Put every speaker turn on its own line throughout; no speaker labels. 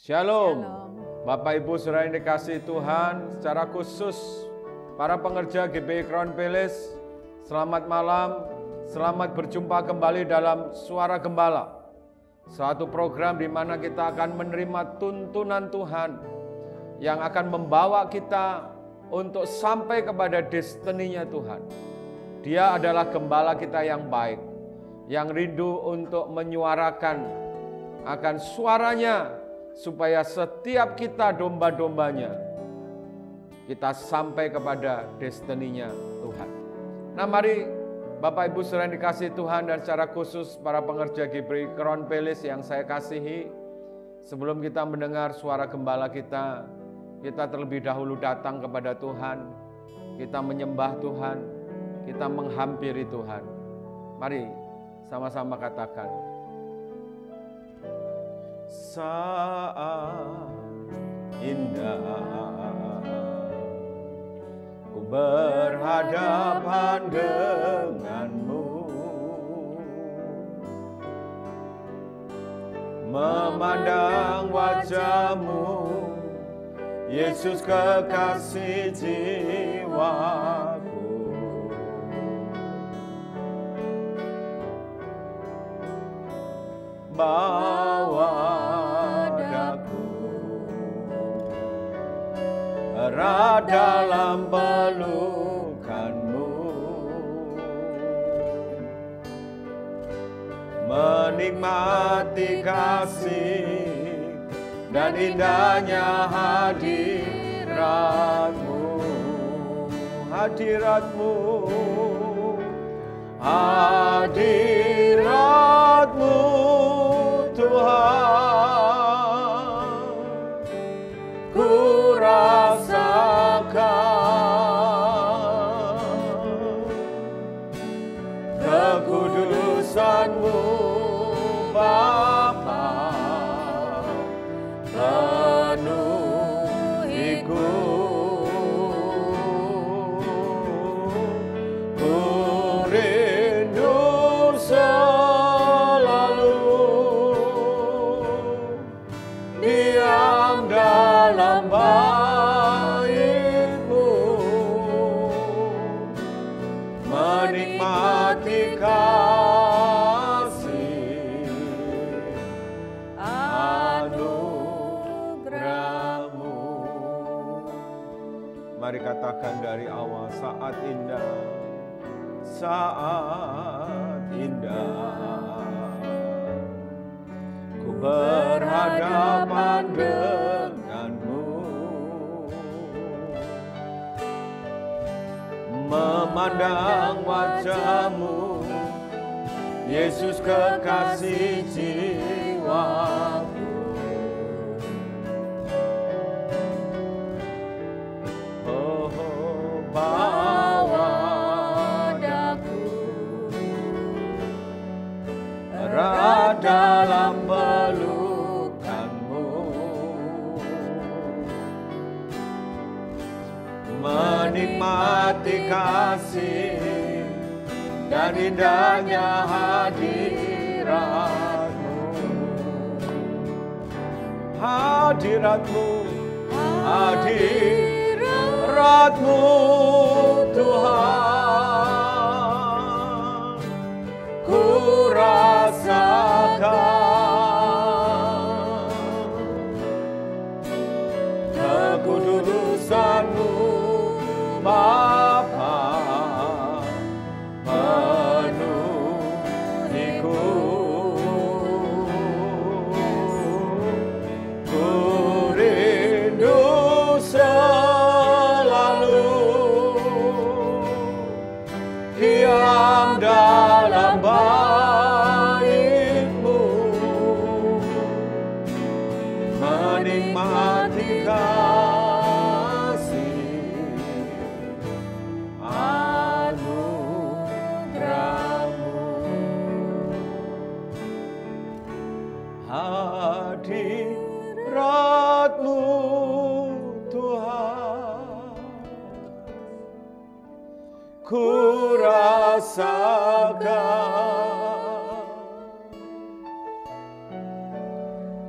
Shalom. Bapak Ibu saudara yang dikasihi Tuhan, secara khusus para pengerja GBI Crown Palace, selamat malam, selamat berjumpa kembali dalam Suara Gembala. Suatu program di mana kita akan menerima tuntunan Tuhan yang akan membawa kita untuk sampai kepada destininya Tuhan. Dia adalah gembala kita yang baik, yang rindu untuk menyuarakan akan suaranya, supaya setiap kita domba-dombanya, kita sampai kepada destininya Tuhan. Nah mari Bapak Ibu saudara yang dikasihi Tuhan, dan secara khusus para pengerja GBI Crown Palace yang saya kasihi, sebelum kita mendengar suara gembala kita terlebih dahulu datang kepada Tuhan, kita menyembah Tuhan, kita menghampiri Tuhan. Mari sama-sama katakan, saat indah ku berhadapan denganmu, memandang wajahmu, Yesus kekasih jiwaku. Bawa daku erat dalam pelukanmu, menikmati kasih dan indahnya hadiratmu, hadiratmu, hadiratmu Tuhan, ku rasakan kekudusan-Mu Bapa, penuhiku, ku rindu dalam bait-Mu, menikmati kasih anugerah-Mu. Mari katakan dari awal, saat indah, saat indah ku berhadapan denganmu, memandang wajahmu, Yesus kekasih jiwaku. Oh, bawa daku erat dalam pelukanmu, menikmati kasih dan indahnya hadirat-Mu, hadirat-Mu, hadirat-Mu Tuhan, ku rasakan kekudusan-Mu Bapa, penuhiku, ku rindu selalu diam dalam bait-Mu, menikmati hadirat-Mu Tuhan, ku rasakan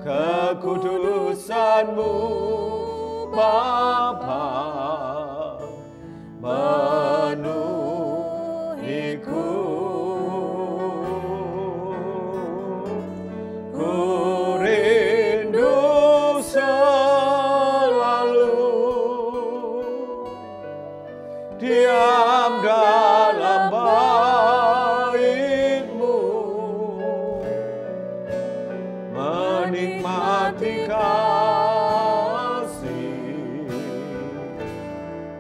kekudusan-Mu Bapa menuhiku. Ku rindu selalu diam dalam bait-Mu, menikmati kasih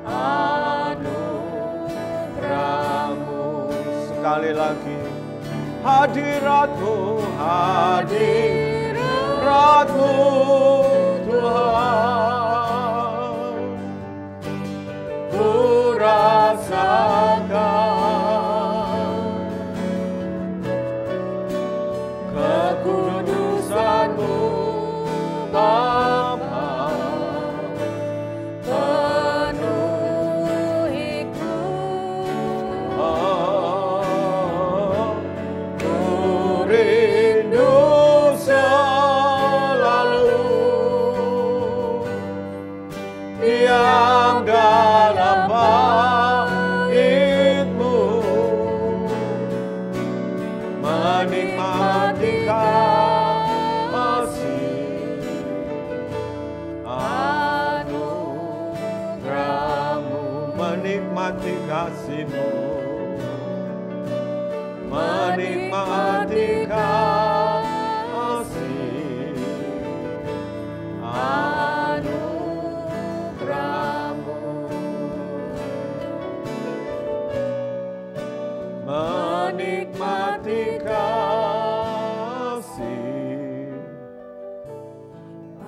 anugerah-Mu. Sekali lagi, hadirat-Mu, hadirat-Mu Tuhan, ku rasakan kekudusan-Mu Bapa penuhiku. Ku rindu selalu diam dalam bait-Mu, menikmati kasih anugerah-Mu, menikmati kasih-Mu, menikmati kasih anugerah-Mu, menikmati kasih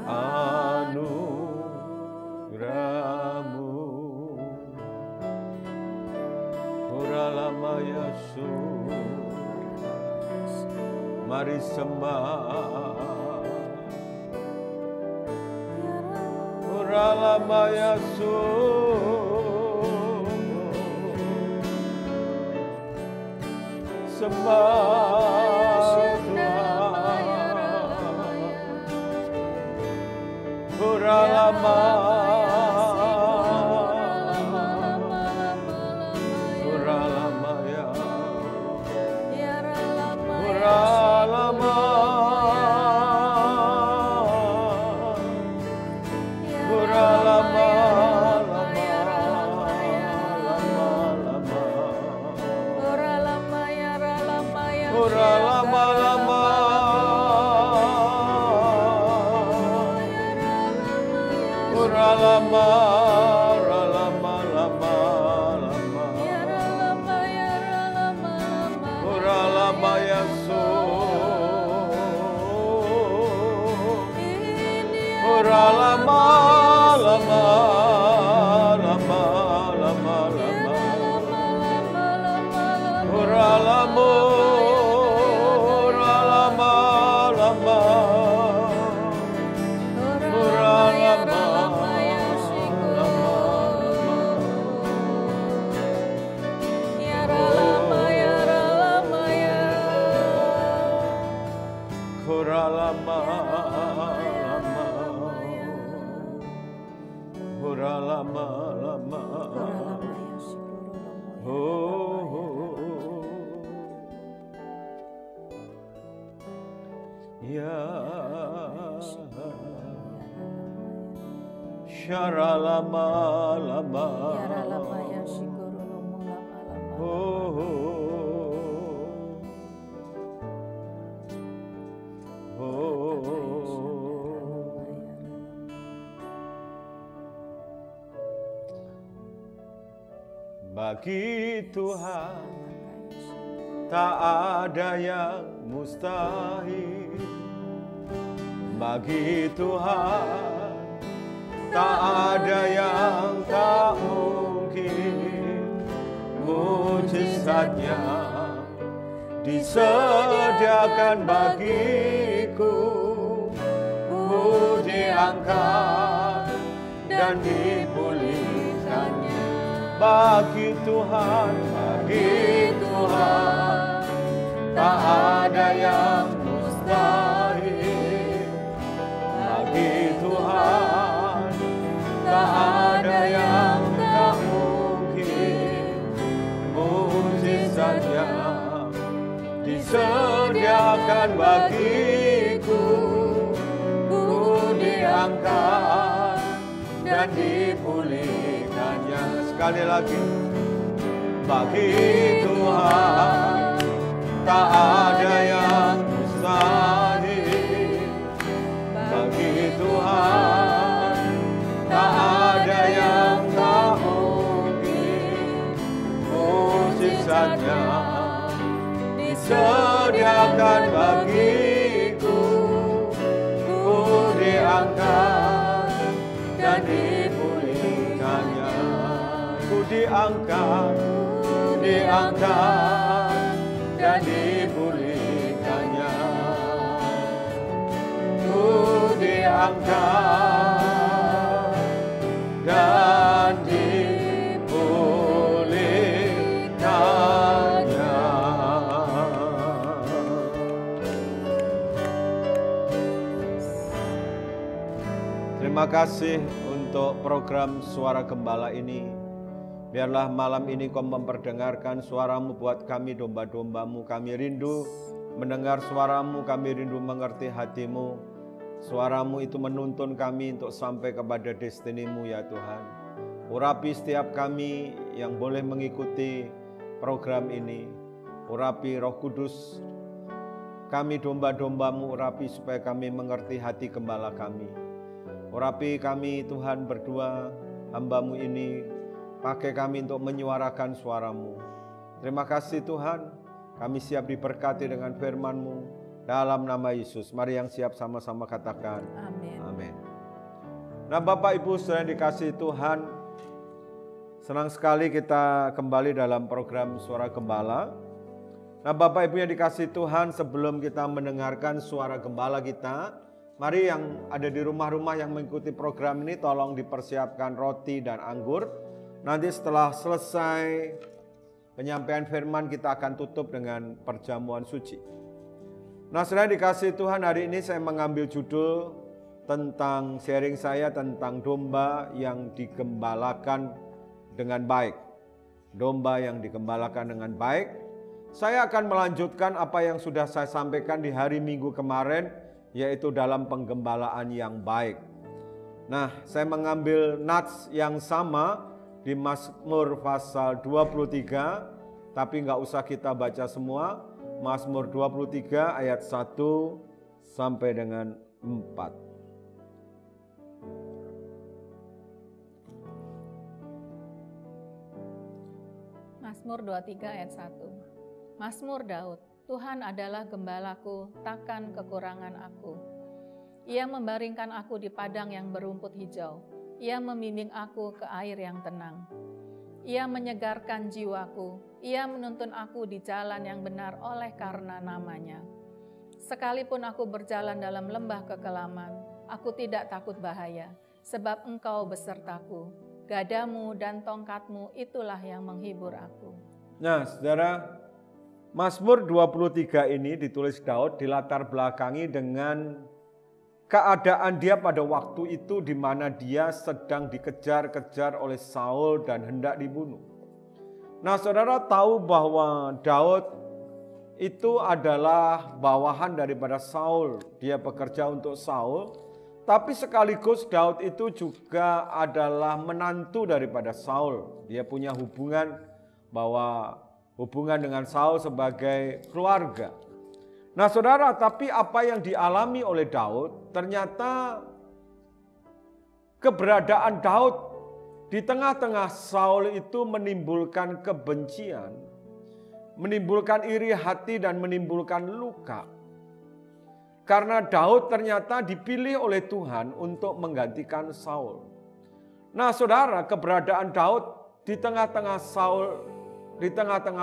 anugerah-Mu. Kuralama Yesus, mari sembah. Kuralama Yesus, sembah Tuhan. Kuralama, kuralama ya, kuralama, kuralama, lama-lama, lama, lama Yesus, lama, lama, Syara lama-lama, bagi Tuhan tak ada yang mustahil. Bagi Tuhan tak ada yang tak mungkin. Mujizatnya disediakan bagiku. Ku diangkat dan dipulihkannya. Bagi Tuhan tak ada yang mustahil. disediakan bagiku, ku diangkat dan dipulihkannya. Sekali lagi, bagi Tuhan tak ada yang mustahil. Bagi Tuhan tak ada yang tak mungkin. Mujizatnya disediakan bagiku, ku diangkat dan dipulihkannya. Ku diangkat dan dipulihkannya. Ku diangkat dan dipulihkannya. Terima kasih untuk program Suara Gembala ini. Biarlah malam ini Kau memperdengarkan suara-Mu buat kami domba-domba-Mu. Kami rindu mendengar suara-Mu, kami rindu mengerti hati-Mu. Suara-Mu itu menuntun kami untuk sampai kepada destiny-Mu ya Tuhan. Urapi setiap kami yang boleh mengikuti program ini. Urapi Roh Kudus, kami domba-domba-Mu, urapi supaya kami mengerti hati gembala kami. Urapi kami Tuhan berdua, hamba-Mu ini, pakai kami untuk menyuarakan suara-Mu. Terima kasih Tuhan, kami siap diberkati dengan firman-Mu. Dalam nama Yesus, mari yang siap sama-sama katakan amin. Amin. Nah Bapak Ibu saudara yang dikasihi Tuhan, senang sekali kita kembali dalam program Suara Gembala. Nah Bapak Ibu yang dikasihi Tuhan, sebelum kita mendengarkan suara gembala kita, mari yang ada di rumah-rumah yang mengikuti program ini tolong dipersiapkan roti dan anggur. Nanti setelah selesai penyampaian firman kita akan tutup dengan perjamuan suci. Nah saudara dikasihi Tuhan, hari ini saya mengambil judul tentang sharing saya tentang domba yang digembalakan dengan baik. Domba yang digembalakan dengan baik. Saya akan melanjutkan apa yang sudah saya sampaikan di hari Minggu kemarin, yaitu dalam penggembalaan yang baik. Nah saya mengambil nats yang sama di Mazmur pasal 23, tapi nggak usah kita baca semua. Mazmur 23 ayat 1 sampai dengan 4.
Mazmur 23 ayat 1. Mazmur Daud, Tuhan adalah gembalaku, takkan kekurangan aku. Ia membaringkan aku di padang yang berumput hijau. Ia membimbing aku ke air yang tenang. Ia menyegarkan jiwaku. Ia menuntun aku di jalan yang benar oleh karena namanya. Sekalipun aku berjalan dalam lembah kekelaman, aku tidak takut bahaya, sebab Engkau besertaku. Gadamu dan tongkatmu itulah yang menghibur aku.
Nah saudara, Mazmur 23 ini ditulis Daud dilatar belakangi dengan keadaan dia pada waktu itu di mana dia sedang dikejar-kejar oleh Saul dan hendak dibunuh. Nah saudara tahu bahwa Daud itu adalah bawahan daripada Saul. Dia bekerja untuk Saul. Tapi sekaligus Daud itu juga adalah menantu daripada Saul. Dia punya hubungan dengan Saul sebagai keluarga. Nah saudara, tapi apa yang dialami oleh Daud, ternyata keberadaan Daud di tengah-tengah Saul itu menimbulkan kebencian, menimbulkan iri hati dan menimbulkan luka. Karena Daud ternyata dipilih oleh Tuhan untuk menggantikan Saul. Nah saudara, keberadaan Daud di tengah-tengah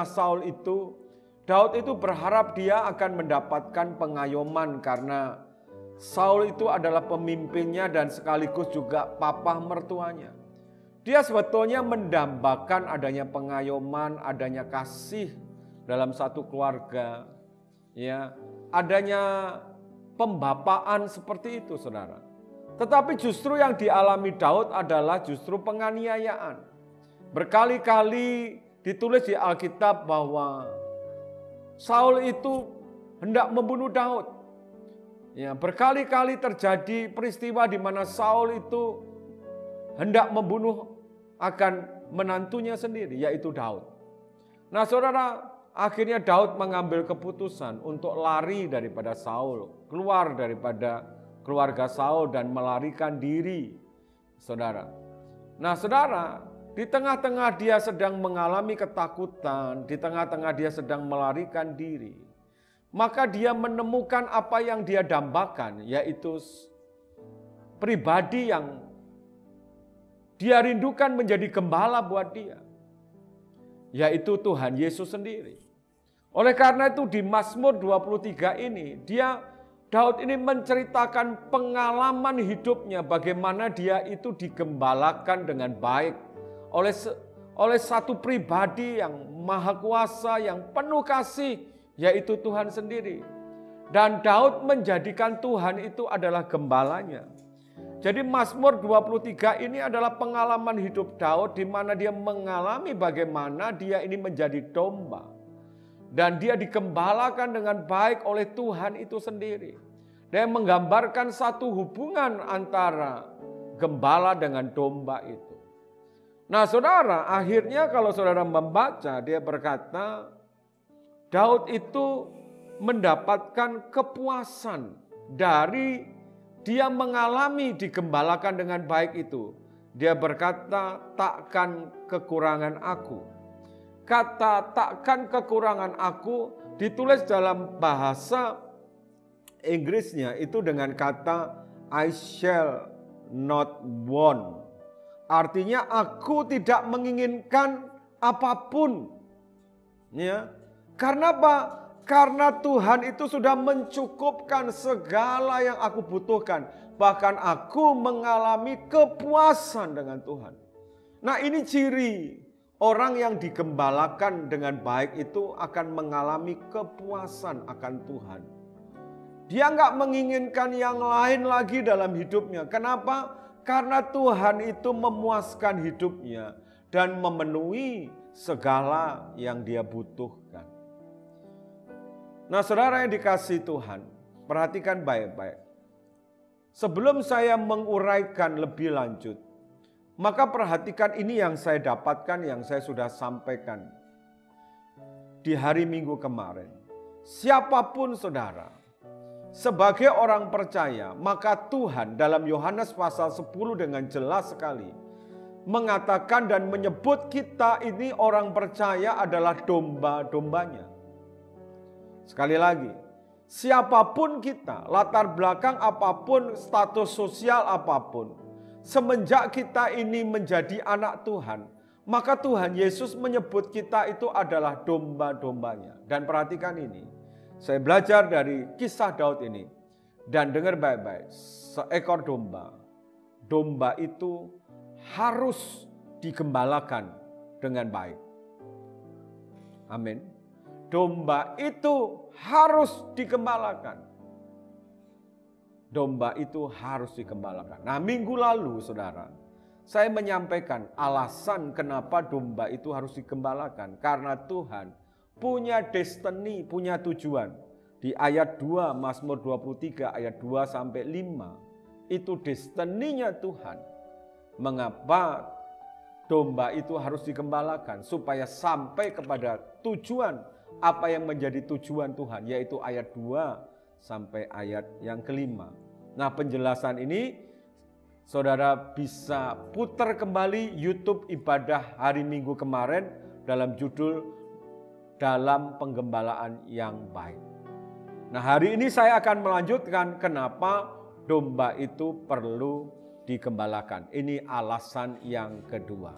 Saul itu, Daud itu berharap dia akan mendapatkan pengayoman karena Saul itu adalah pemimpinnya dan sekaligus juga papa mertuanya. Dia sebetulnya mendambakan adanya pengayoman, adanya kasih dalam satu keluarga, ya, adanya pembapaan seperti itu, saudara. Tetapi justru yang dialami Daud adalah justru penganiayaan. Berkali-kali ditulis di Alkitab bahwa Saul itu hendak membunuh Daud. Ya, berkali-kali terjadi peristiwa di mana Saul itu hendak membunuh akan menantunya sendiri, yaitu Daud. Nah saudara, akhirnya Daud mengambil keputusan untuk lari daripada Saul, keluar daripada keluarga Saul dan melarikan diri, saudara. Nah saudara, di tengah-tengah dia sedang mengalami ketakutan, di tengah-tengah dia sedang melarikan diri, maka dia menemukan apa yang dia dambakan, yaitu pribadi yang dia rindukan menjadi gembala buat dia, yaitu Tuhan Yesus sendiri. Oleh karena itu di Mazmur 23 ini, Daud ini menceritakan pengalaman hidupnya, bagaimana dia itu digembalakan dengan baik oleh satu pribadi yang maha kuasa, yang penuh kasih, yaitu Tuhan sendiri. Dan Daud menjadikan Tuhan itu adalah gembalanya. Jadi Mazmur 23 ini adalah pengalaman hidup Daud di mana dia mengalami bagaimana dia ini menjadi domba. Dan dia digembalakan dengan baik oleh Tuhan itu sendiri. Dia menggambarkan satu hubungan antara gembala dengan domba itu. Nah saudara, akhirnya kalau saudara membaca, dia berkata, Daud itu mendapatkan kepuasan dari dia mengalami digembalakan dengan baik itu. Dia berkata, takkan kekurangan aku. Kata takkan kekurangan aku ditulis dalam bahasa Inggrisnya itu dengan kata I shall not want. Artinya aku tidak menginginkan apapun. Ya. Karena apa? Karena Tuhan itu sudah mencukupkan segala yang aku butuhkan. Bahkan aku mengalami kepuasan dengan Tuhan. Nah ini ciri orang yang digembalakan dengan baik itu akan mengalami kepuasan akan Tuhan. Dia nggak menginginkan yang lain lagi dalam hidupnya. Kenapa? Karena Tuhan itu memuaskan hidupnya dan memenuhi segala yang dia butuhkan. Nah saudara yang dikasihi Tuhan, perhatikan baik-baik. Sebelum saya menguraikan lebih lanjut, maka perhatikan ini yang saya dapatkan, yang saya sudah sampaikan di hari Minggu kemarin. Siapapun saudara, sebagai orang percaya, maka Tuhan dalam Yohanes pasal 10 dengan jelas sekali mengatakan dan menyebut kita ini orang percaya adalah domba-dombanya. Sekali lagi, siapapun kita, latar belakang apapun, status sosial apapun, semenjak kita ini menjadi anak Tuhan, maka Tuhan Yesus menyebut kita itu adalah domba-dombanya. Dan perhatikan ini, saya belajar dari kisah Daud ini, dan dengar baik-baik, seekor domba, domba itu harus digembalakan dengan baik. Amin. Domba itu harus digembalakan. Domba itu harus digembalakan. Nah minggu lalu saudara, saya menyampaikan alasan kenapa domba itu harus digembalakan. Karena Tuhan punya destiny, punya tujuan. Di ayat 2 Mazmur 23 ayat 2 sampai 5. Itu destiny-nya Tuhan. Mengapa domba itu harus digembalakan? Supaya sampai kepada tujuan apa yang menjadi tujuan Tuhan, yaitu ayat 2 sampai ayat yang kelima. Nah penjelasan ini saudara bisa putar kembali YouTube ibadah hari Minggu kemarin dalam judul Dalam Penggembalaan yang Baik. Nah hari ini saya akan melanjutkan kenapa domba itu perlu digembalakan. Ini alasan yang kedua.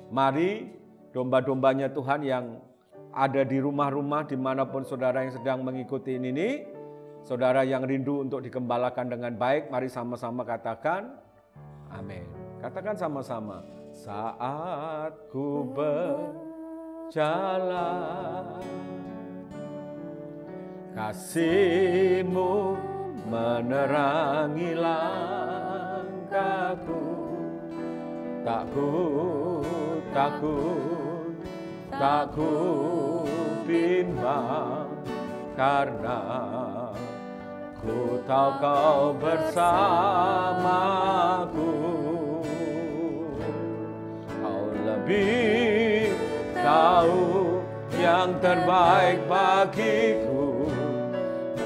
Mari domba-dombanya Tuhan yang ada di rumah-rumah dimanapun saudara yang sedang mengikuti ini, saudara yang rindu untuk digembalakan dengan baik, mari sama-sama katakan amin. Katakan sama-sama, saat ku berjalan, kasih-Mu menerangi langkahku, tak ku bimbang karena ku tahu kau bersamaku. Kau lebih tahu yang terbaik bagiku.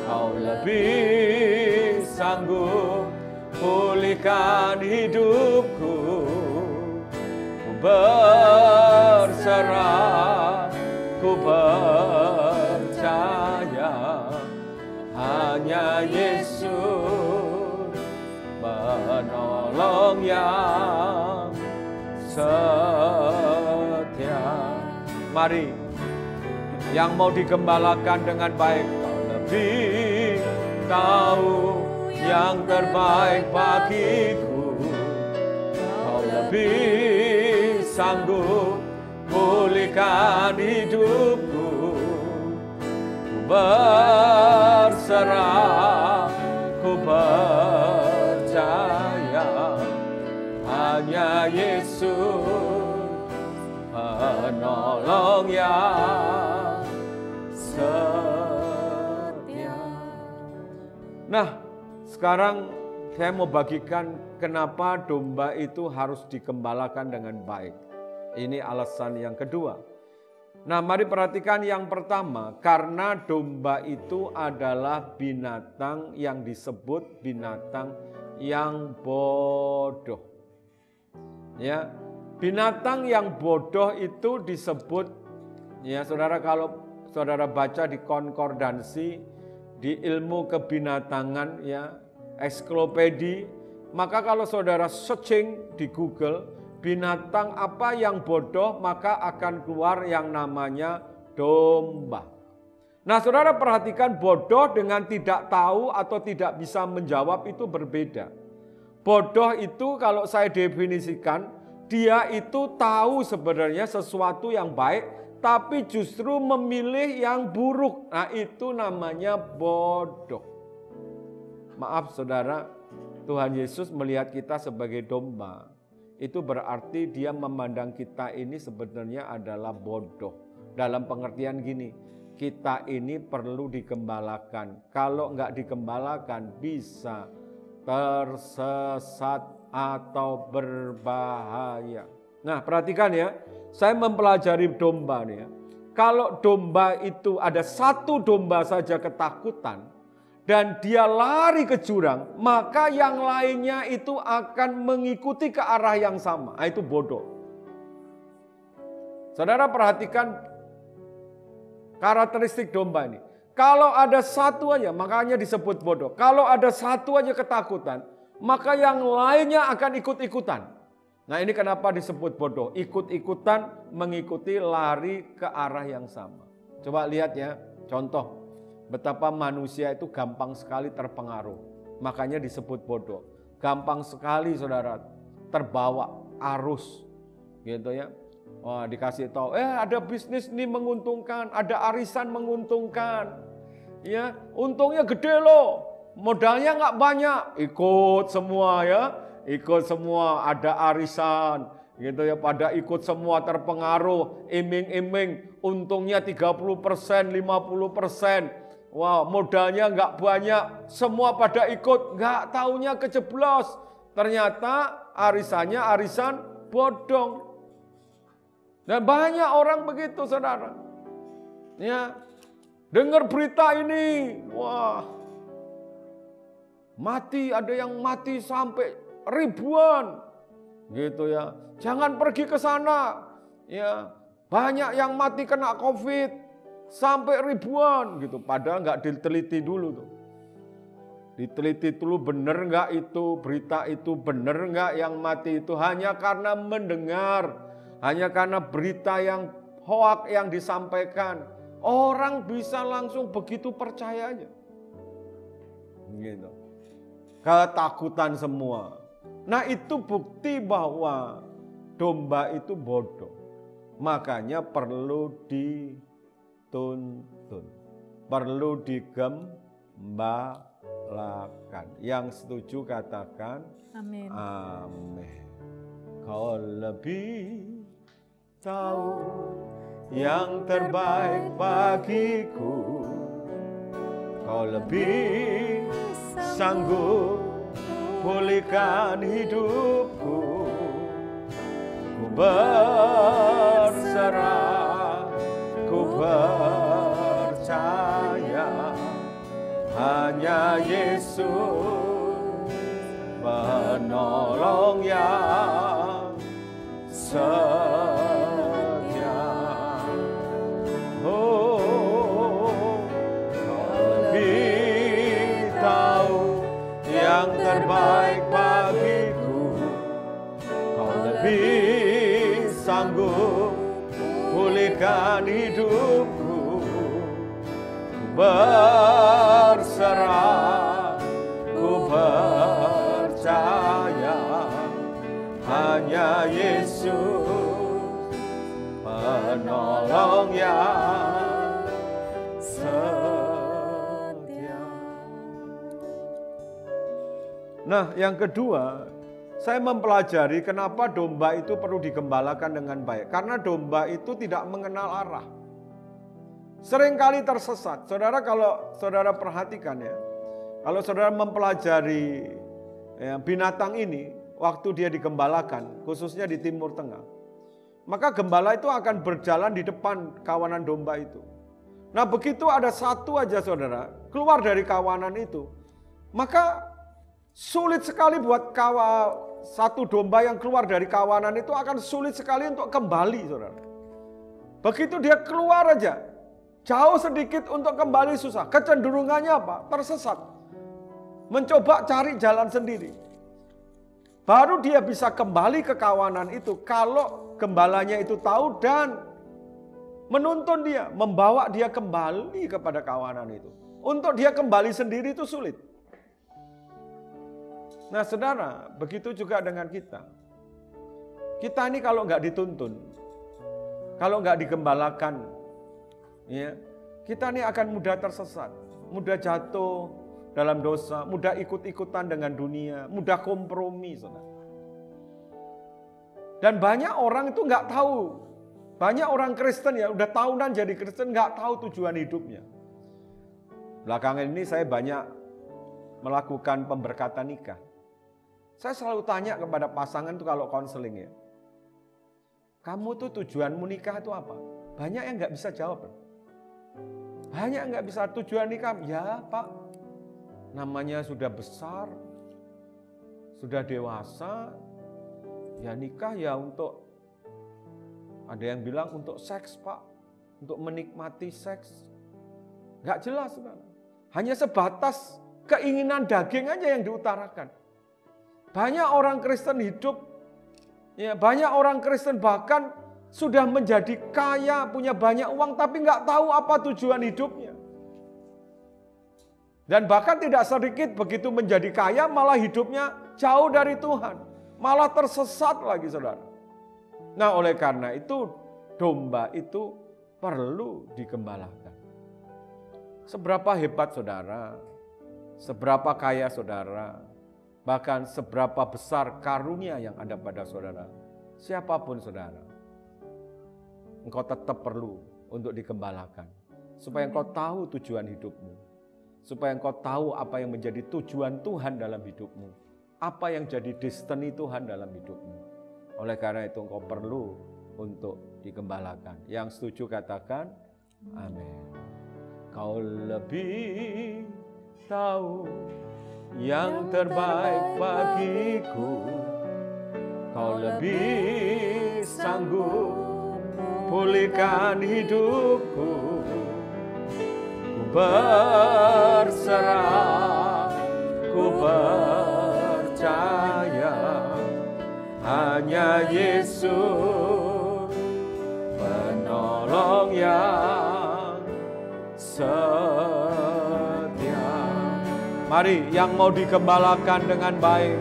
Kau lebih sanggup pulihkan hidupku. Ku berserah, ku percaya, hanya Yesus penolong yang setia. Mari, yang mau digembalakan dengan baik, kau lebih tahu yang terbaik bagiku. Kau lebih sanggup pulihkan hidupku. Ku berserah, ku percaya, hanya Yesus penolong yang setia. Nah, sekarang saya mau bagikan kenapa domba itu harus digembalakan dengan baik. Ini alasan yang kedua. Nah, mari perhatikan yang pertama, karena domba itu adalah binatang yang disebut binatang yang bodoh. Ya, binatang yang bodoh itu disebut, ya saudara, kalau saudara baca di konkordansi, di ilmu kebinatangan, ya, ensiklopedi, maka kalau saudara searching di Google, binatang apa yang bodoh, maka akan keluar yang namanya domba. Nah, saudara perhatikan, bodoh dengan tidak tahu atau tidak bisa menjawab itu berbeda. Bodoh itu kalau saya definisikan, dia itu tahu sebenarnya sesuatu yang baik, tapi justru memilih yang buruk. Nah, itu namanya bodoh. Maaf saudara, Tuhan Yesus melihat kita sebagai domba. Itu berarti dia memandang kita ini sebenarnya adalah bodoh. Dalam pengertian gini, kita ini perlu digembalakan. Kalau enggak digembalakan bisa tersesat atau berbahaya. Nah, perhatikan ya, saya mempelajari domba nih ya. Kalau domba itu ada satu domba saja ketakutan dan dia lari ke jurang, maka yang lainnya itu akan mengikuti ke arah yang sama. Nah, itu bodoh. Saudara perhatikan karakteristik domba ini. Kalau ada satu aja, makanya disebut bodoh. Kalau ada satu aja ketakutan, maka yang lainnya akan ikut-ikutan. Nah, ini kenapa disebut bodoh. Ikut-ikutan mengikuti lari ke arah yang sama. Coba lihat ya, contoh. Betapa manusia itu gampang sekali terpengaruh. Makanya disebut bodoh. Gampang sekali saudara terbawa arus. Gitu ya. Wah, dikasih tahu, ada bisnis ini menguntungkan, ada arisan menguntungkan. Ya, untungnya gede loh. Modalnya nggak banyak, ikut semua ya. Ikut semua, ada arisan gitu ya, pada ikut semua terpengaruh, iming-iming, untungnya 30%, 50%. Wah, modalnya nggak banyak, semua pada ikut, nggak taunya kejeblos. Ternyata arisannya arisan bodong. Dan banyak orang begitu, saudara. Ya, dengar berita ini, wah, mati, ada yang mati sampai ribuan, gitu ya. Jangan pergi ke sana, ya. Banyak yang mati kena COVID sampai ribuan, gitu. Padahal nggak diteliti dulu tuh. Diteliti dulu benar nggak itu berita itu, benar nggak yang mati itu, hanya karena mendengar. Hanya karena berita yang hoak yang disampaikan, orang bisa langsung begitu percayanya. Gitu. Ketakutan semua. Nah, itu bukti bahwa domba itu bodoh. Makanya perlu dituntun. Perlu digembalakan. Yang setuju katakan amin. Amin. Kau lebih tahu yang terbaik bagiku. Kau lebih sanggup pulihkan hidupku. Ku berserah, ku percaya, hanya Yesus penolong yang setia. Oh, Kau lebih tahu yang terbaik bagiku. Kau lebih sanggup pulihkan hidupku. Ku berserah, ku percaya, hanya Yesus penolong yang setia. Nah, yang kedua, saya mempelajari kenapa domba itu perlu digembalakan dengan baik. Karena domba itu tidak mengenal arah. Seringkali tersesat. Saudara, kalau saudara perhatikan ya, kalau saudara mempelajari binatang ini, waktu dia digembalakan, khususnya di Timur Tengah, maka gembala itu akan berjalan di depan kawanan domba itu. Nah, begitu ada satu aja saudara keluar dari kawanan itu, maka sulit sekali buat satu domba yang keluar dari kawanan itu akan sulit sekali untuk kembali, saudara. Begitu dia keluar aja, jauh sedikit untuk kembali susah. Kecenderungannya apa? Tersesat. Mencoba cari jalan sendiri. Baru dia bisa kembali ke kawanan itu kalau gembalanya itu tahu dan menuntun dia, membawa dia kembali kepada kawanan itu. Untuk dia kembali sendiri itu sulit. Nah saudara, begitu juga dengan kita. Kita ini kalau nggak dituntun, kalau nggak digembalakan, ya, kita ini akan mudah tersesat, mudah jatuh dalam dosa, mudah ikut-ikutan dengan dunia, mudah kompromi, saudara. Dan banyak orang itu nggak tahu, banyak orang Kristen ya udah tahunan jadi Kristen nggak tahu tujuan hidupnya. Belakangan ini saya banyak melakukan pemberkatan nikah. Saya selalu tanya kepada pasangan itu kalau konseling ya, kamu tuh tujuanmu nikah itu apa? Banyak yang nggak bisa jawab. Banyak yang nggak bisa tujuan nikah. Ya Pak, namanya sudah besar, sudah dewasa, ya nikah ya untuk, ada yang bilang untuk seks Pak, untuk menikmati seks. Nggak jelas, saudara. Hanya sebatas keinginan daging aja yang diutarakan. Banyak orang Kristen hidup, ya banyak orang Kristen bahkan sudah menjadi kaya, punya banyak uang, tapi nggak tahu apa tujuan hidupnya. Dan bahkan tidak sedikit begitu menjadi kaya, malah hidupnya jauh dari Tuhan. Malah tersesat lagi, saudara. Nah oleh karena itu, domba itu perlu digembalakan. Seberapa hebat saudara, seberapa kaya saudara, bahkan seberapa besar karunia yang ada pada saudara, siapapun saudara, engkau tetap perlu untuk digembalakan. Supaya engkau tahu tujuan hidupmu. Supaya engkau tahu apa yang menjadi tujuan Tuhan dalam hidupmu. Apa yang jadi destiny Tuhan dalam hidupmu. Oleh karena itu engkau perlu untuk digembalakan. Yang setuju katakan, amin. Kau lebih tahu yang terbaik bagiku. Kau lebih sanggup pulihkan hidupku. Ku berserah, ku percaya, hanya Yesus penolong yang setia. Mari yang mau digembalakan dengan baik,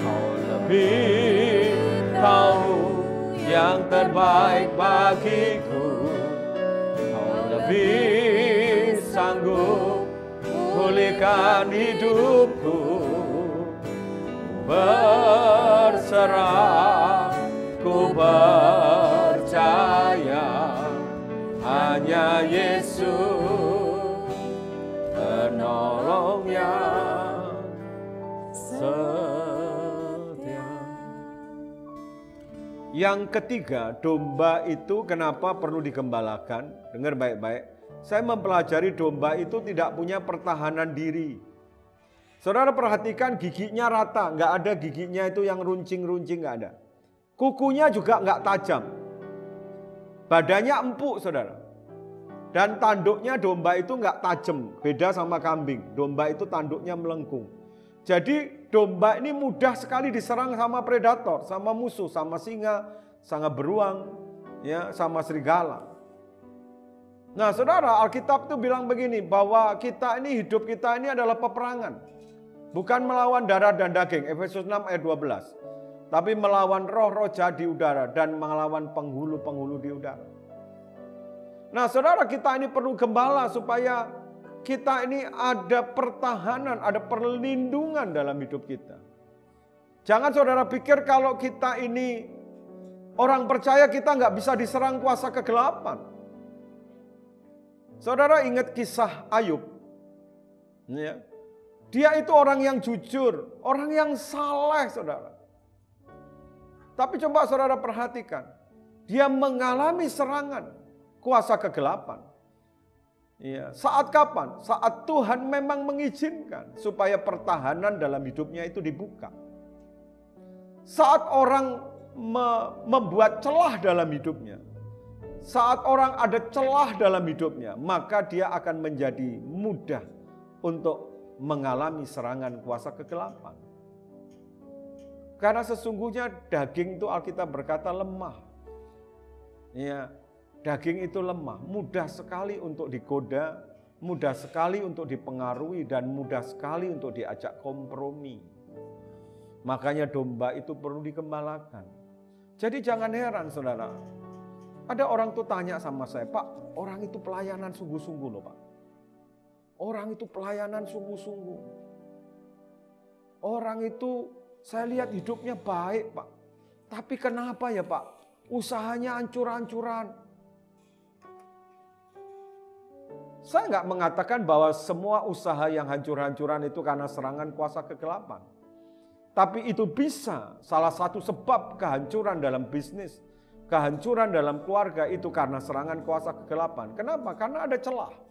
kau lebih tahu yang terbaik bagiku. Kau lebih sanggup pulihkan hidupku. Berserah, ku percaya, hanya Yesus penolong Yang ketiga, domba itu kenapa perlu digembalakan? Dengar baik-baik. Saya mempelajari domba itu tidak punya pertahanan diri. Saudara perhatikan giginya rata, nggak ada giginya itu yang runcing-runcing, nggak ada. Kukunya juga nggak tajam. Badannya empuk, saudara. Dan tanduknya domba itu nggak tajam, beda sama kambing. Domba itu tanduknya melengkung. Jadi domba ini mudah sekali diserang sama predator, sama musuh, sama singa, sama beruang, ya, sama serigala. Nah, saudara, Alkitab itu bilang begini, bahwa hidup kita ini adalah peperangan. Bukan melawan darah dan daging, Efesus 6 ayat 12. Tapi melawan roh-roh jahat di udara dan melawan penghulu-penghulu di udara. Nah, saudara, kita ini perlu gembala supaya kita ini ada pertahanan, ada perlindungan dalam hidup kita. Jangan saudara pikir kalau kita ini orang percaya kita nggak bisa diserang kuasa kegelapan. Saudara ingat kisah Ayub. Ya. Dia itu orang yang jujur, orang yang saleh, saudara. Tapi coba saudara perhatikan, dia mengalami serangan kuasa kegelapan. Ya, saat kapan? Saat Tuhan memang mengizinkan supaya pertahanan dalam hidupnya itu dibuka. Saat orang membuat celah dalam hidupnya, saat orang ada celah dalam hidupnya, maka dia akan menjadi mudah untuk mengalami serangan kuasa kegelapan. Karena sesungguhnya daging itu Alkitab berkata lemah. Ya, daging itu lemah, mudah sekali untuk digoda, mudah sekali untuk dipengaruhi, dan mudah sekali untuk diajak kompromi. Makanya domba itu perlu digembalakan. Jadi jangan heran saudara, ada orang tuh tanya sama saya, Pak, orang itu pelayanan sungguh-sungguh loh Pak. Orang itu pelayanan sungguh-sungguh. Orang itu saya lihat hidupnya baik Pak. Tapi kenapa ya Pak? Usahanya hancur-hancuran. Saya nggak mengatakan bahwa semua usaha yang hancur-hancuran itu karena serangan kuasa kegelapan. Tapi itu bisa salah satu sebab kehancuran dalam bisnis, kehancuran dalam keluarga itu karena serangan kuasa kegelapan. Kenapa? Karena ada celah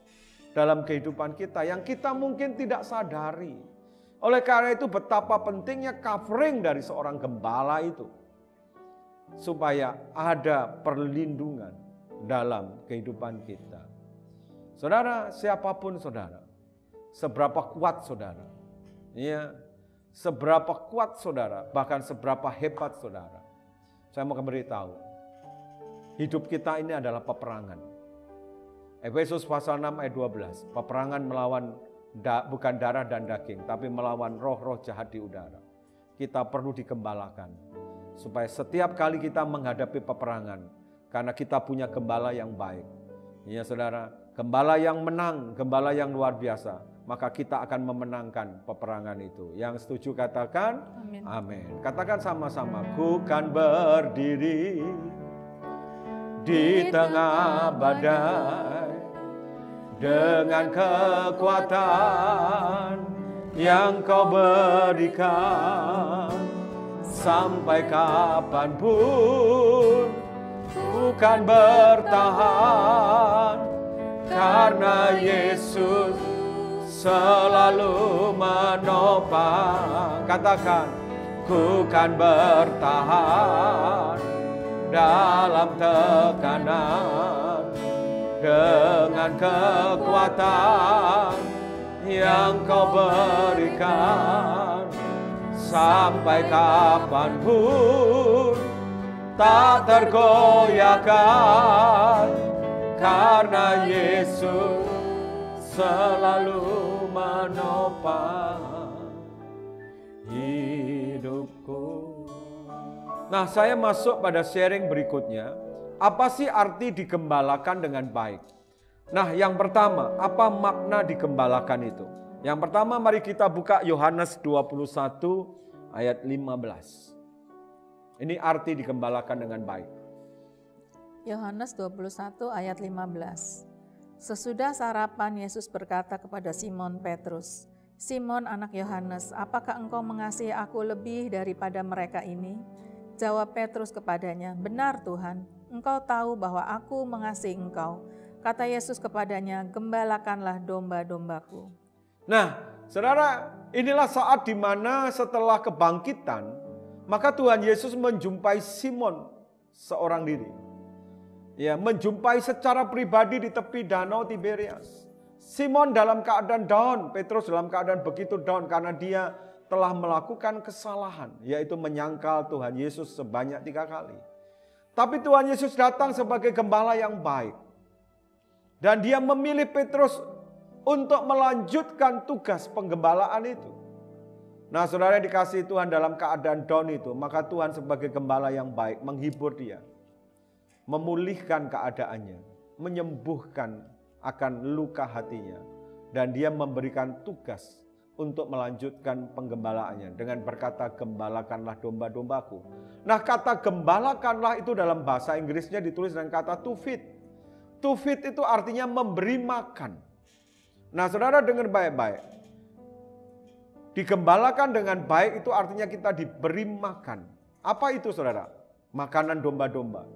dalam kehidupan kita yang kita mungkin tidak sadari. Oleh karena itu betapa pentingnya covering dari seorang gembala itu. Supaya ada perlindungan dalam kehidupan kita. Saudara, siapapun saudara, seberapa kuat saudara, ya, seberapa kuat saudara, bahkan seberapa hebat saudara. Saya mau memberitahu, hidup kita ini adalah peperangan. Efesus pasal 6 ayat 12, peperangan melawan bukan darah dan daging, tapi melawan roh-roh jahat di udara. Kita perlu digembalakan, supaya setiap kali kita menghadapi peperangan, karena kita punya gembala yang baik. Ya saudara, gembala yang menang, gembala yang luar biasa, maka kita akan memenangkan peperangan itu. Yang setuju katakan amin. Amin. Katakan sama-sama, ku kan berdiri di tengah badai dengan kekuatan yang kau berikan. Sampai kapanpun ku kan bertahan, karena Yesus selalu menopang. Katakan, ku kan bertahan dalam tekanan dengan kekuatan yang kau berikan. Sampai kapanpun tak tergoyahkan, karena Yesus selalu menopang hidupku. Nah, saya masuk pada sharing berikutnya. Apa sih arti digembalakan dengan baik? Nah, yang pertama, apa makna digembalakan itu? Yang pertama, mari kita buka Yohanes 21 ayat 15. Ini arti digembalakan dengan baik.
Yohanes 21 ayat 15. Sesudah sarapan, Yesus berkata kepada Simon Petrus, "Simon anak Yohanes, apakah engkau mengasihi aku lebih daripada mereka ini?" Jawab Petrus kepadanya, "Benar Tuhan, Engkau tahu bahwa aku mengasihi Engkau." Kata Yesus kepadanya, "Gembalakanlah domba-dombaku."
Nah, saudara, inilah saat di mana setelah kebangkitan, maka Tuhan Yesus menjumpai Simon seorang diri. Ya, menjumpai secara pribadi di tepi danau Tiberias. Simon dalam keadaan down, Petrus dalam keadaan begitu down karena dia telah melakukan kesalahan, yaitu menyangkal Tuhan Yesus sebanyak 3 kali. Tapi Tuhan Yesus datang sebagai gembala yang baik. Dan dia memilih Petrus untuk melanjutkan tugas penggembalaan itu. Nah, saudara yang dikasihi Tuhan, dalam keadaan down itu, maka Tuhan sebagai gembala yang baik menghibur dia, memulihkan keadaannya, menyembuhkan akan luka hatinya, dan dia memberikan tugas untuk melanjutkan penggembalaannya dengan berkata, "Gembalakanlah domba-dombaku." Nah, kata gembalakanlah itu dalam bahasa Inggrisnya ditulis dengan kata to feed. To feed itu artinya memberi makan. Nah, saudara dengar baik-baik. Digembalakan dengan baik itu artinya kita diberi makan. Apa itu, saudara? Makanan domba-domba,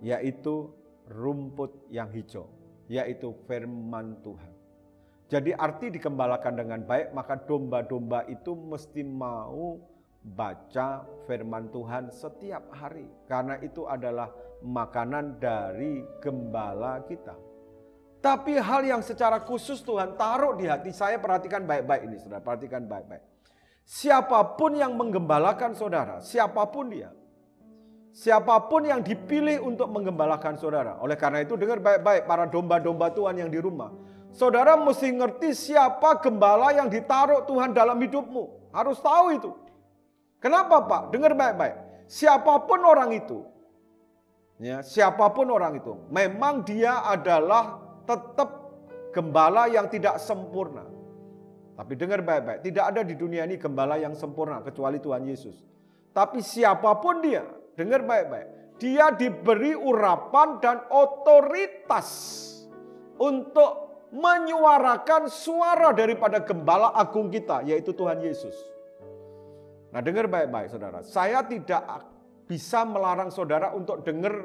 yaitu rumput yang hijau, yaitu firman Tuhan. Jadi arti digembalakan dengan baik, maka domba-domba itu mesti mau baca firman Tuhan setiap hari. Karena itu adalah makanan dari gembala kita. Tapi hal yang secara khusus Tuhan taruh di hati saya, perhatikan baik-baik ini saudara, perhatikan baik-baik. Siapapun yang menggembalakan saudara, siapapun dia, siapapun yang dipilih untuk menggembalakan saudara. Oleh karena itu dengar baik-baik para domba-domba Tuhan yang di rumah. Saudara mesti ngerti siapa gembala yang ditaruh Tuhan dalam hidupmu. Harus tahu itu. Kenapa Pak? Dengar baik-baik. Siapapun orang itu, ya, siapapun orang itu, memang dia adalah tetap gembala yang tidak sempurna. Tapi dengar baik-baik, tidak ada di dunia ini gembala yang sempurna kecuali Tuhan Yesus. Tapi siapapun dia, dengar baik-baik, dia diberi urapan dan otoritas untuk menyuarakan suara daripada gembala agung kita, yaitu Tuhan Yesus. Nah, dengar baik-baik saudara, saya tidak bisa melarang saudara untuk dengar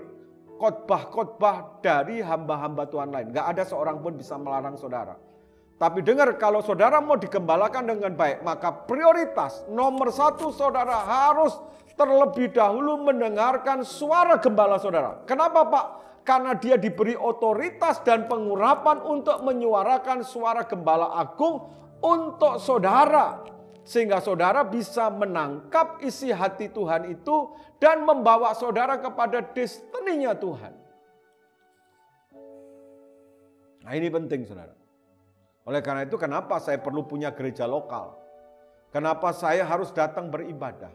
khotbah-khotbah dari hamba-hamba Tuhan lain. Gak ada seorang pun bisa melarang saudara. Tapi dengar, kalau saudara mau digembalakan dengan baik, maka prioritas nomor 1 saudara harus terlebih dahulu mendengarkan suara gembala saudara. Kenapa Pak? Karena dia diberi otoritas dan pengurapan untuk menyuarakan suara gembala agung untuk saudara. Sehingga saudara bisa menangkap isi hati Tuhan itu dan membawa saudara kepada destininya Tuhan. Nah, ini penting saudara. Oleh karena itu kenapa saya perlu punya gereja lokal? Kenapa saya harus datang beribadah?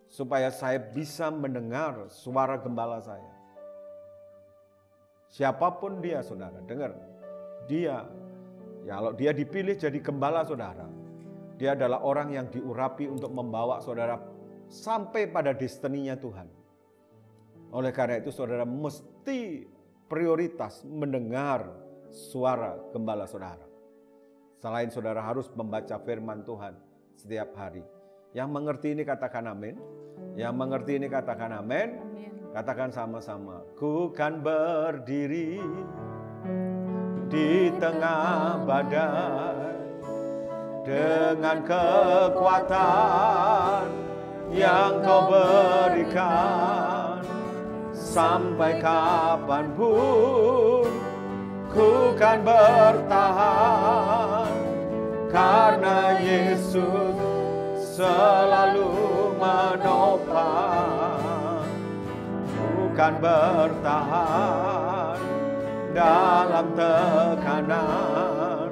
Supaya saya bisa mendengar suara gembala saya. Siapapun dia saudara, dengar. Dia, ya kalau dia dipilih jadi gembala saudara, dia adalah orang yang diurapi untuk membawa saudara sampai pada destininya Tuhan. Oleh karena itu saudara mesti prioritas mendengar suara gembala saudara. Selain saudara harus membaca firman Tuhan setiap hari. Yang mengerti ini katakan amin. Yang mengerti ini katakan amin. Katakan sama-sama. Ku kan berdiri di tengah badai dengan kekuatan yang Kau berikan. Sampai kapanpun ku kan bertahan, karena Yesus selalu menopang. Ku kan bertahan dalam tekanan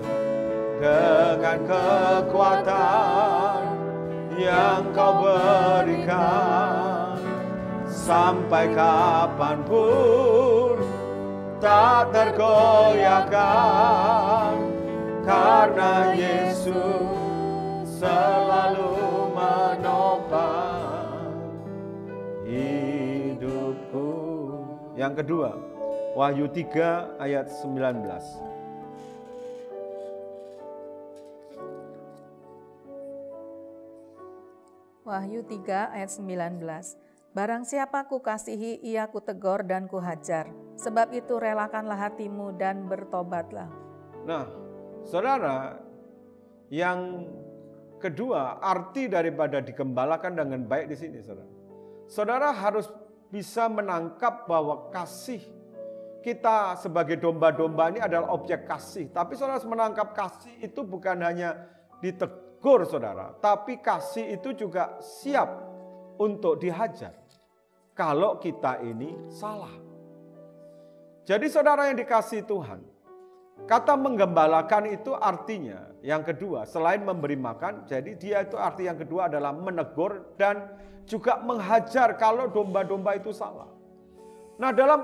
dengan kekuatan yang Kau berikan. Sampai kapanpun tak tergoyahkan, karena Yesus selalu menopang hidupku. Yang kedua, Wahyu 3 ayat 19.
Wahyu 3 ayat 19. Barang siapa kukasihi, ia kutegur dan kuhajar. Sebab itu relakanlah hatimu dan bertobatlah.
Nah, saudara, yang kedua, arti daripada digembalakan dengan baik di sini, saudara. Saudara harus bisa menangkap bahwa kasih kita sebagai domba-domba ini adalah objek kasih. Tapi saudara harus menangkap kasih itu bukan hanya ditegur, saudara. Tapi kasih itu juga siap untuk dihajar kalau kita ini salah. Jadi saudara yang dikasihi Tuhan, kata menggembalakan itu artinya yang kedua, selain memberi makan, jadi dia itu arti yang kedua adalah menegur dan juga menghajar kalau domba-domba itu salah. Nah, dalam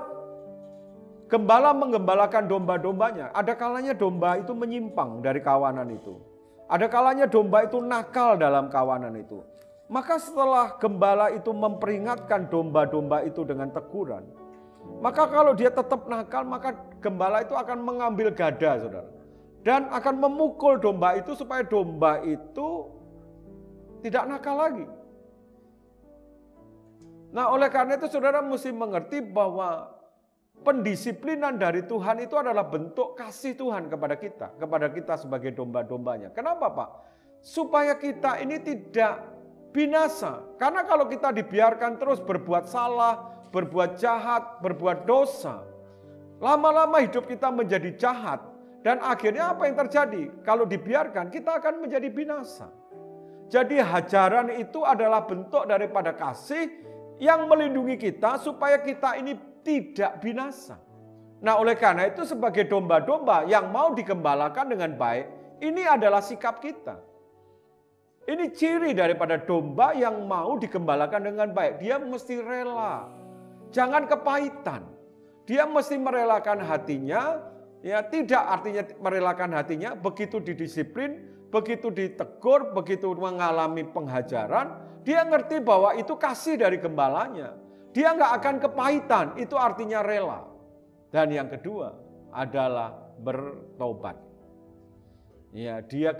gembala menggembalakan domba-dombanya, ada kalanya domba itu menyimpang dari kawanan itu. Ada kalanya domba itu nakal dalam kawanan itu. Maka setelah gembala itu memperingatkan domba-domba itu dengan teguran, maka kalau dia tetap nakal, maka gembala itu akan mengambil gada, saudara. Dan akan memukul domba itu supaya domba itu tidak nakal lagi. Nah, oleh karena itu saudara mesti mengerti bahwa pendisiplinan dari Tuhan itu adalah bentuk kasih Tuhan kepada kita sebagai domba-dombanya. Kenapa, Pak? Supaya kita ini tidak binasa. Karena kalau kita dibiarkan terus berbuat salah, berbuat jahat, berbuat dosa, lama-lama hidup kita menjadi jahat. Dan akhirnya apa yang terjadi? Kalau dibiarkan, kita akan menjadi binasa. Jadi hajaran itu adalah bentuk daripada kasih yang melindungi kita supaya kita ini tidak binasa. Nah, oleh karena itu sebagai domba-domba yang mau digembalakan dengan baik, ini adalah sikap kita. Ini ciri daripada domba yang mau digembalakan dengan baik. Dia mesti rela. Jangan kepahitan. Dia mesti merelakan hatinya, ya tidak artinya merelakan hatinya begitu didisiplin, begitu ditegur, begitu mengalami penghajaran, dia ngerti bahwa itu kasih dari gembalanya. Dia nggak akan kepahitan, itu artinya rela. Dan yang kedua adalah bertobat. Ya, dia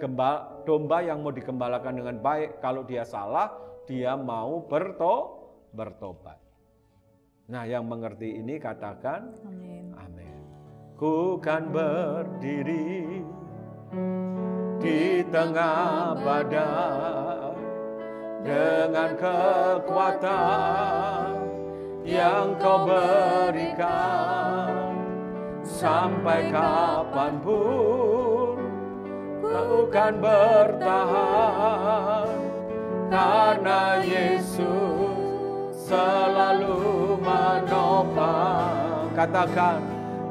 domba yang mau digembalakan dengan baik. Kalau dia salah, dia mau bertobat. Nah, yang mengerti ini katakan amin. Amin. Ku kan berdiri di tengah badai dengan kekuatan yang Kau berikan, sampai kapanpun Kau kan bertahan, karena Yesus selalu menopang. Katakan,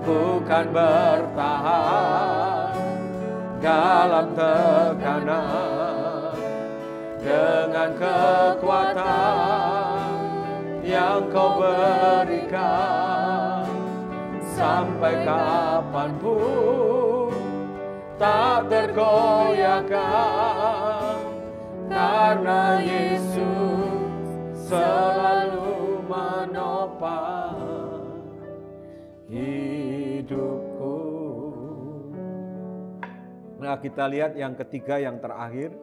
ku kan bertahan dalam tekanan dengan kekuatan yang Kau berikan, sampai kapanpun tak tergoyahkan, karena Yesus selalu menopang hidupku. Nah, kita lihat yang ketiga, yang terakhir.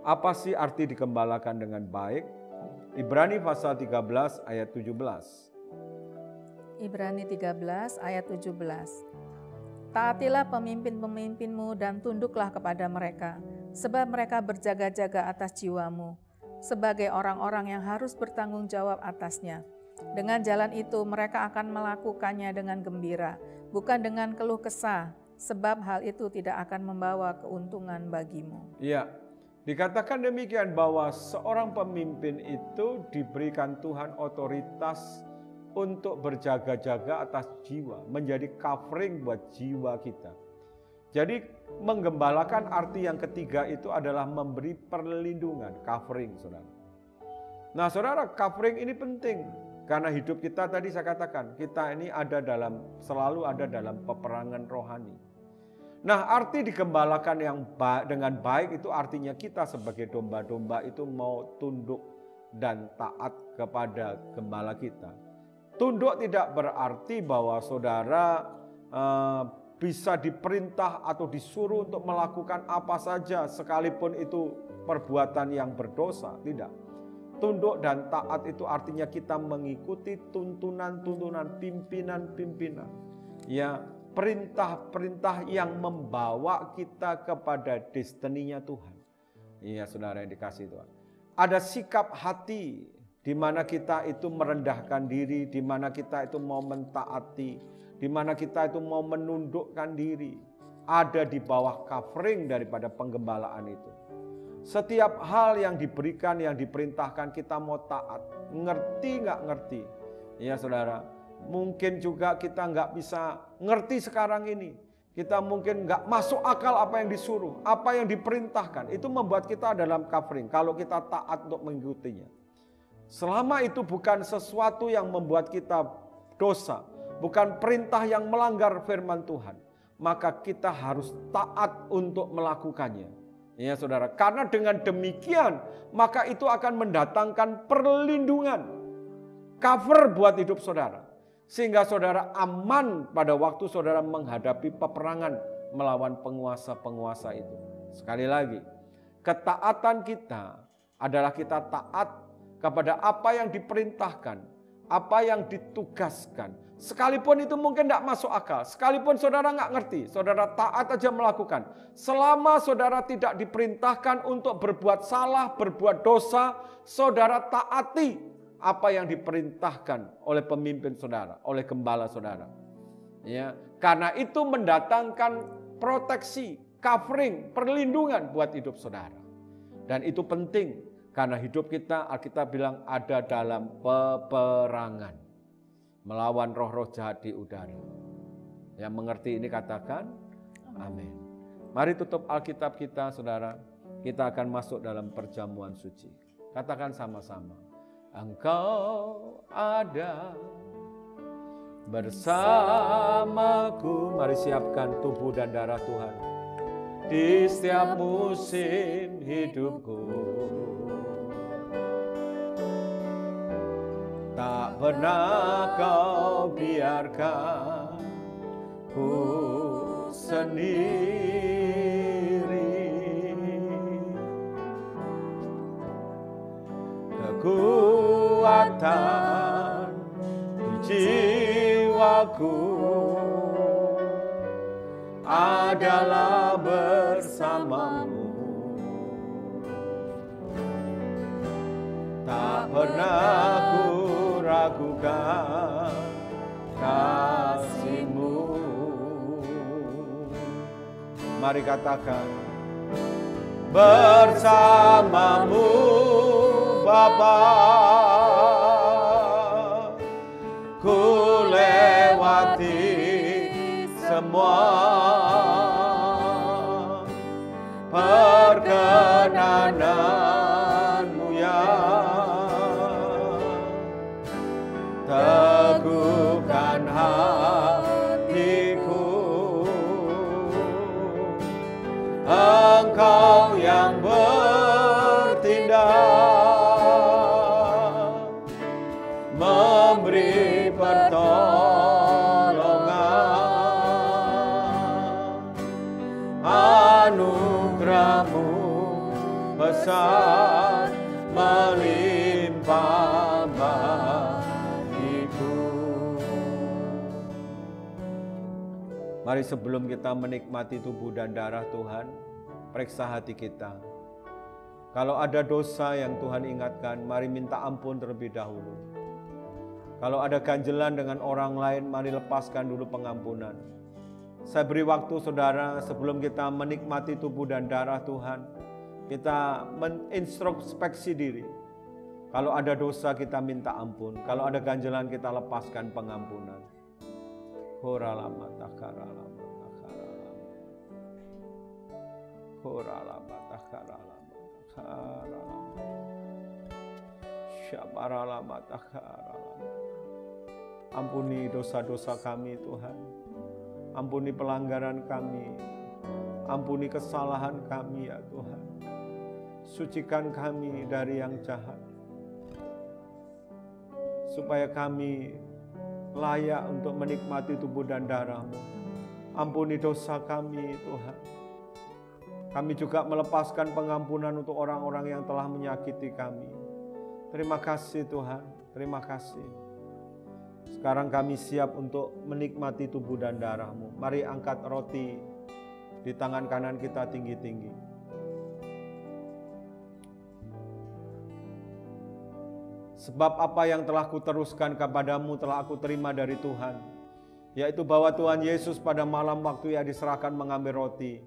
Apa sih arti digembalakan dengan baik? Ibrani pasal 13 ayat 17.
Ibrani 13 ayat 17. Taatilah pemimpin-pemimpinmu dan tunduklah kepada mereka, sebab mereka berjaga-jaga atas jiwamu, sebagai orang-orang yang harus bertanggung jawab atasnya. Dengan jalan itu mereka akan melakukannya dengan gembira, bukan dengan keluh kesah, sebab hal itu tidak akan membawa keuntungan bagimu.
Iya, dikatakan demikian bahwa seorang pemimpin itu diberikan Tuhan otoritas untuk berjaga-jaga atas jiwa, menjadi covering buat jiwa kita. Jadi menggembalakan arti yang ketiga itu adalah memberi perlindungan, covering, saudara. Nah, saudara, covering ini penting karena hidup kita tadi saya katakan, kita ini selalu ada dalam peperangan rohani. Nah, arti digembalakan dengan baik itu artinya kita sebagai domba-domba itu mau tunduk dan taat kepada gembala kita. Tunduk tidak berarti bahwa saudara bisa diperintah atau disuruh untuk melakukan apa saja sekalipun itu perbuatan yang berdosa, tidak. Tunduk dan taat itu artinya kita mengikuti tuntunan-tuntunan pimpinan-pimpinan. Ya, perintah-perintah yang membawa kita kepada destininya Tuhan. Iya, saudara yang dikasihi Tuhan. Ada sikap hati di mana kita itu merendahkan diri, di mana kita itu mau mentaati, di mana kita itu mau menundukkan diri. Ada di bawah covering daripada penggembalaan itu. Setiap hal yang diberikan, yang diperintahkan kita mau taat. Ngerti nggak ngerti? Ya saudara, mungkin juga kita nggak bisa ngerti sekarang ini. Kita mungkin nggak masuk akal apa yang disuruh, apa yang diperintahkan. Itu membuat kita dalam covering kalau kita taat untuk mengikutinya. Selama itu bukan sesuatu yang membuat kita dosa, bukan perintah yang melanggar firman Tuhan, maka kita harus taat untuk melakukannya. Ya saudara, karena dengan demikian maka itu akan mendatangkan perlindungan, cover buat hidup saudara. Sehingga saudara aman pada waktu saudara menghadapi peperangan melawan penguasa-penguasa itu. Sekali lagi, ketaatan kita adalah kita taat kepada apa yang diperintahkan, apa yang ditugaskan. Sekalipun itu mungkin tidak masuk akal, sekalipun saudara nggak ngerti, saudara taat aja melakukan. Selama saudara tidak diperintahkan untuk berbuat salah, berbuat dosa, saudara taati apa yang diperintahkan oleh pemimpin saudara, oleh gembala saudara. Ya, karena itu mendatangkan proteksi, covering, perlindungan buat hidup saudara. Dan itu penting karena hidup kita, Alkitab bilang ada dalam peperangan. Melawan roh-roh jahat di udara. Yang mengerti ini katakan amin. Mari tutup Alkitab kita saudara. Kita akan masuk dalam perjamuan suci. Katakan sama-sama. Engkau ada bersamaku. Mari siapkan tubuh dan darah Tuhan. Di setiap musim hidupku. Tak pernah kau biarkan ku sendiri. Kekuatan di jiwaku adalah bersamamu. Tak pernah ku ragukan kasih-Mu. Mari katakan bersamamu Bapa, ku lewati semua perkenananmu yang teguhkan hatiku. Engkau yang bertindak, memberi pertolongan. Anugerah-Mu besar melimpah bagiku. Mari sebelum kita menikmati tubuh dan darah Tuhan, periksa hati kita. Kalau ada dosa yang Tuhan ingatkan, mari minta ampun terlebih dahulu. Kalau ada ganjelan dengan orang lain, mari lepaskan dulu pengampunan. Saya beri waktu saudara sebelum kita menikmati tubuh dan darah Tuhan, kita menintrospeksi diri. Kalau ada dosa kita minta ampun, kalau ada ganjelan kita lepaskan pengampunan. Horalama takaralama takaralama. Horalama takaralama takaralama. Syabaralama takaralama. Ampuni dosa-dosa kami Tuhan. Ampuni pelanggaran kami. Ampuni kesalahan kami ya Tuhan. Sucikan kami dari yang jahat. Supaya kami layak untuk menikmati tubuh dan darah-Mu. Ampuni dosa kami Tuhan. Kami juga melepaskan pengampunan untuk orang-orang yang telah menyakiti kami. Terima kasih Tuhan, terima kasih. Sekarang kami siap untuk menikmati tubuh dan darah-Mu. Mari angkat roti di tangan kanan kita tinggi-tinggi. Sebab apa yang telah kuteruskan kepadamu telah aku terima dari Tuhan, yaitu bahwa Tuhan Yesus pada malam waktu Ia diserahkan mengambil roti.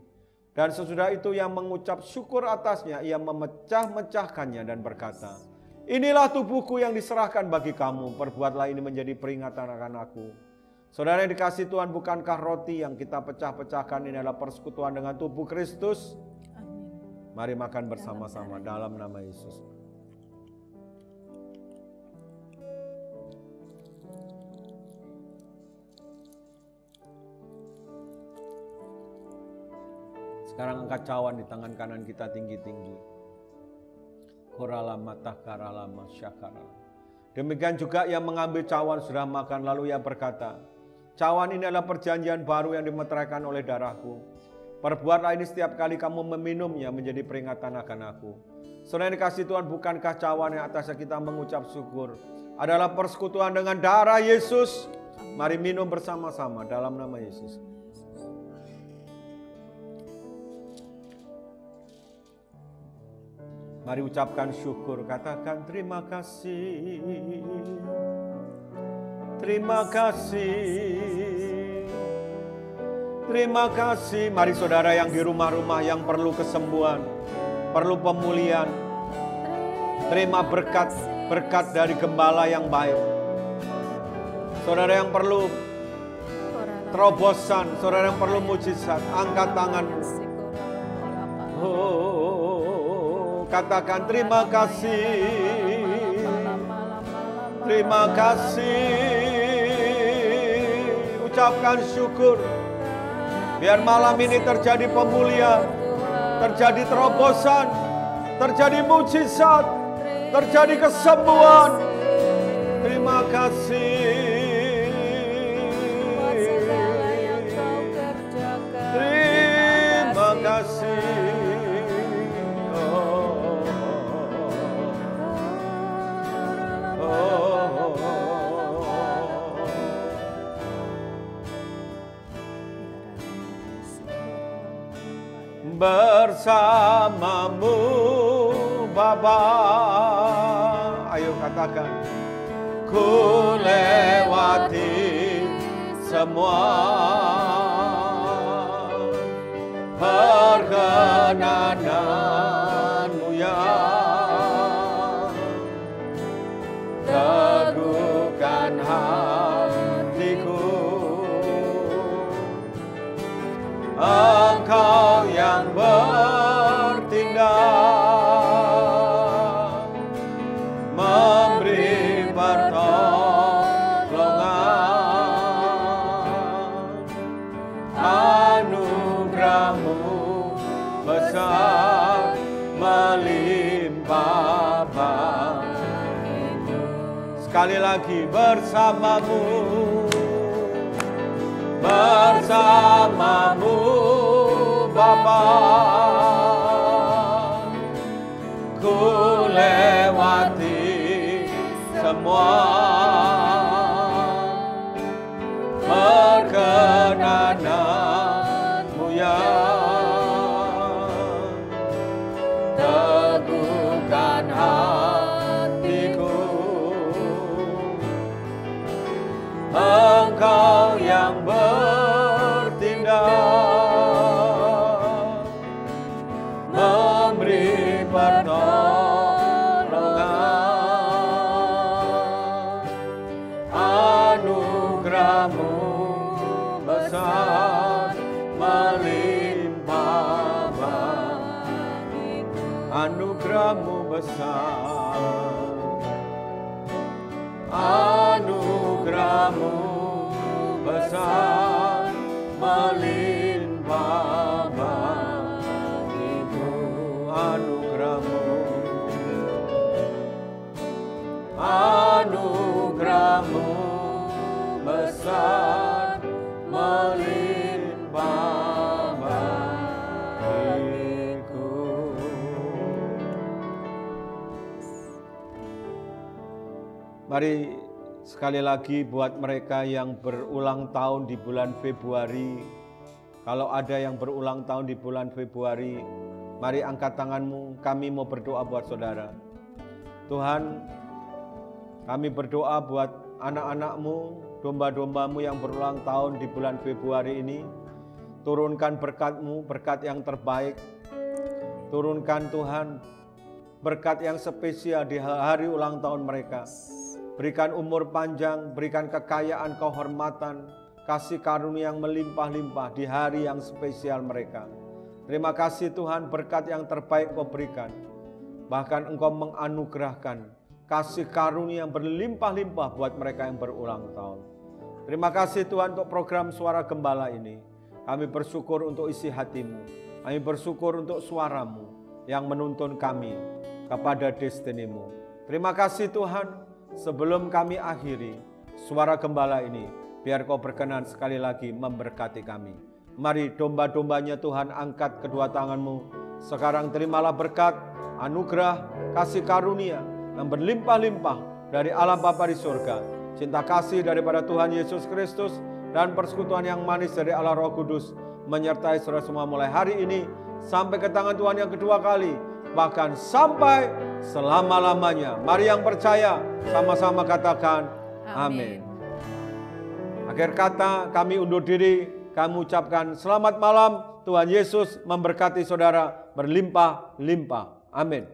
Dan sesudah itu Ia mengucap syukur atasnya, Ia memecah-mecahkannya dan berkata, inilah tubuhku yang diserahkan bagi kamu, perbuatlah ini menjadi peringatan akan aku. Saudara yang dikasihi Tuhan, bukankah roti yang kita pecah-pecahkan ini adalah persekutuan dengan tubuh Kristus? Amin. Mari makan bersama-sama dalam nama Yesus. Sekarang angkat cawan di tangan kanan kita tinggi-tinggi. Demikian juga Ia mengambil cawan sudah makan, lalu Ia berkata, cawan ini adalah perjanjian baru yang dimeteraikan oleh darahku. Perbuatlah ini setiap kali kamu meminumnya menjadi peringatan akan aku. Saudara yang dikasihi Tuhan, bukankah cawan yang atasnya kita mengucap syukur adalah persekutuan dengan darah Yesus? Mari minum bersama-sama dalam nama Yesus. Mari ucapkan syukur, katakan terima kasih. Terima kasih. Terima kasih. Mari saudara yang di rumah-rumah yang perlu kesembuhan, perlu pemulihan, terima berkat dari gembala yang baik. Saudara yang perlu terobosan, saudara yang perlu mujizat, angkat tanganmu. Katakan terima kasih. Terima kasih. Ucapkan syukur. Biar malam ini terjadi pemulihan, terjadi terobosan, terjadi mujizat, terjadi kesembuhan. Terima kasih. Terima kasih. Bersamamu Bapa, ayo katakan, ku lewati semua perkenananmu yang teguhkan hatiku. Engkau yang bertindak, memberi pertolongan, anugerah-Mu besar melimpah bagiku. Sekali lagi, bersamamu, bersamamu Bapa, ku lewati semua perkenanan-Mu yang teguhkan hatiku. Engkau yang bertindak, memberi pertolongan, anugerah-Mu besar melimpah bagiku. Anugerah-Mu besar, anugerah-Mu besar melimpah bagiku. Anugerah-Mu, anugerah-Mu besar melimpah bagiku. Mari sekali lagi buat mereka yang berulang tahun di bulan Februari, kalau ada yang berulang tahun di bulan Februari, mari angkat tanganmu, kami mau berdoa buat saudara. Tuhan, kami berdoa buat anak-anak-Mu, domba-domba-Mu yang berulang tahun di bulan Februari ini. Turunkan berkat-Mu, berkat yang terbaik. Turunkan Tuhan, berkat yang spesial di hari ulang tahun mereka. Berikan umur panjang, berikan kekayaan, kehormatan, kasih karunia yang melimpah-limpah di hari yang spesial mereka. Terima kasih Tuhan, berkat yang terbaik Kau berikan. Bahkan Engkau menganugerahkan kasih karunia yang berlimpah-limpah buat mereka yang berulang tahun. Terima kasih Tuhan untuk program Suara Gembala ini. Kami bersyukur untuk isi hati-Mu. Kami bersyukur untuk suara-Mu yang menuntun kami kepada destiny-Mu. Terima kasih Tuhan. Sebelum kami akhiri Suara Gembala ini, biar Kau berkenan sekali lagi memberkati kami. Mari domba-dombanya Tuhan, angkat kedua tangan-Mu. Sekarang terimalah berkat, anugerah, kasih karunia yang berlimpah-limpah dari Allah Bapa di surga. Cinta kasih daripada Tuhan Yesus Kristus dan persekutuan yang manis dari Allah Roh Kudus menyertai saudara semua mulai hari ini sampai ke tangan Tuhan yang kedua kali, bahkan sampai selama-lamanya. Mari yang percaya sama-sama katakan amin. Akhir kata kami undur diri, kami ucapkan selamat malam. Tuhan Yesus memberkati saudara berlimpah-limpah. Amin.